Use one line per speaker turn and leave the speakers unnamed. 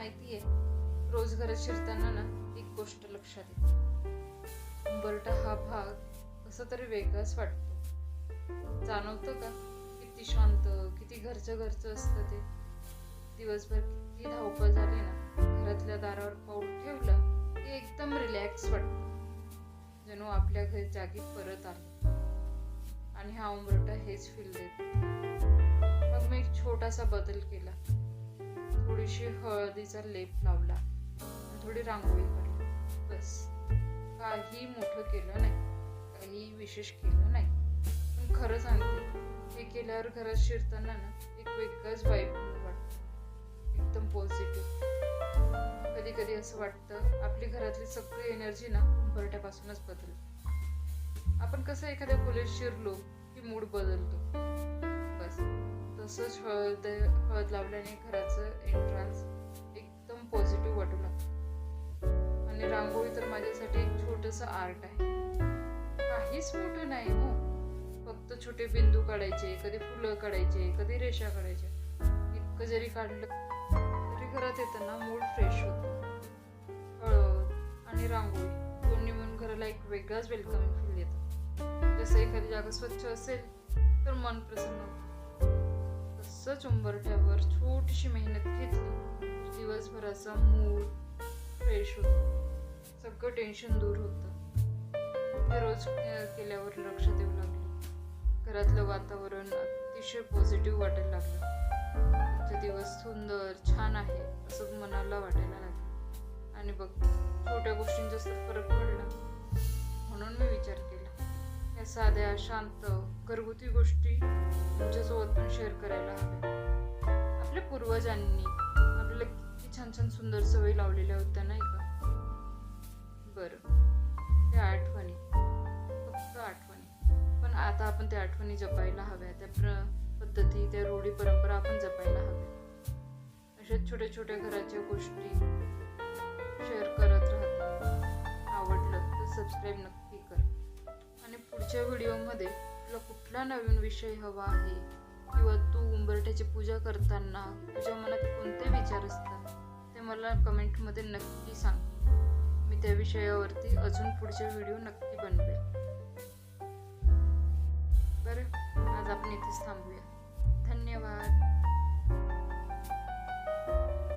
माहिती आहे, रोज घरात शिरताना ना एक गोष्ट लक्षात येते. उंबरठा हा भाग कसा तरी वेगळाच वाटतो. जाणवतं का किती शांत, किती घरचं असतं ते. दिवसभर किती धावपळ झाली ना, घरातल्या दारावर पाऊल ठेवलं की एकदम रिलॅक्स वाटतं, जणू आपल्या घरी जागी परत आलं. आणि हा उंबरठा हेच फील देतो. मग मी एक छोटासा बदल केला. थोडीशी हळदीचा लेप लावला, थोडी रांगोळी काढली. बस, काही मोठं केलं नाही, काही विशेष केलं नाही. पण खरं सांगते, हे केल्यावर घरात शिरताना ना एक वेगळाच वाईब वाटतं, एकदम पॉझिटिव्ह. कधी कधी असं वाटतं आपली घरातली सगळी एनर्जी ना उंबरठ्यापासूनच बदलते. आपण कसं एखाद्या खोलीत शिरलो की मूड बदलतो, बस तसंच हळद लावल्याने घराचं एंट्रन्स एकदम पॉझिटिव्ह वाटू लागतं. आणि रांगोळी तर माझ्यासाठी एक छोटंसं आर्ट आहे. काहीच मोठं नाही हो, फक्त छोटे बिंदू काढायचे, कधी फुलं काढायचे, कधी रेषा काढायच्या. इतकं जरी काढलं तरी घरात येताना मूड फ्रेश होतो. हळद आणि रांगोळी दोन्ही मिळून घराला एक वेगळाच वेलकमिंग फील देतं. जसं एखादी जागा स्वच्छ असेल तर मन प्रसन्न होतं, तसंच उंबरठ्यावर छोटीशी मेहनत घेतली, दिवसभराचा मूड फ्रेश होतो, सगळं टेन्शन दूर होतं. हे रोज केल्यावर लक्षात येऊ लागलं. घरातलं वातावरण अतिशय पॉझिटिव्ह वाटायला लागलं. आजचा दिवस सुंदर, छान आहे असं मनाला वाटायला लागलं. आणि बघ, छोट्या गोष्टींचा फरक पडला. म्हणून मी विचार केला, या साध्या, शांत, घरगुती गोष्टी तुमच्यासोबत पण शेअर करायला हव्या. आपल्या पूर्वजांनी आपल्याला किती छान छान सुंदर सवयी लावलेल्या होत्या, नाही का? बरं, त्या आठवणी, फक्त आठवणी, पण आता आपण त्या आठवणी जपायला हव्या. त्या पद्धती, त्या रूढी, परंपरा आपण जपायला हव्या. अशा छोट्या छोट्या घराच्या गोष्टी शेअर करत राहते. आवडलं तर सबस्क्राईब नक्की कर. आणि पुढच्या व्हिडिओमध्ये तुला कुठला नवीन विषय हवा आहे, किंवा तू उंबरठ्याची पूजा करताना तुझ्या मनात कोणते विचार असतात, ते मला कमेंटमध्ये नक्की सांग. मी त्या विषयावरती अजून पुढचे व्हिडिओ नक्की बनवेल. बरं, आज आपण इथेच थांबूया. धन्यवाद.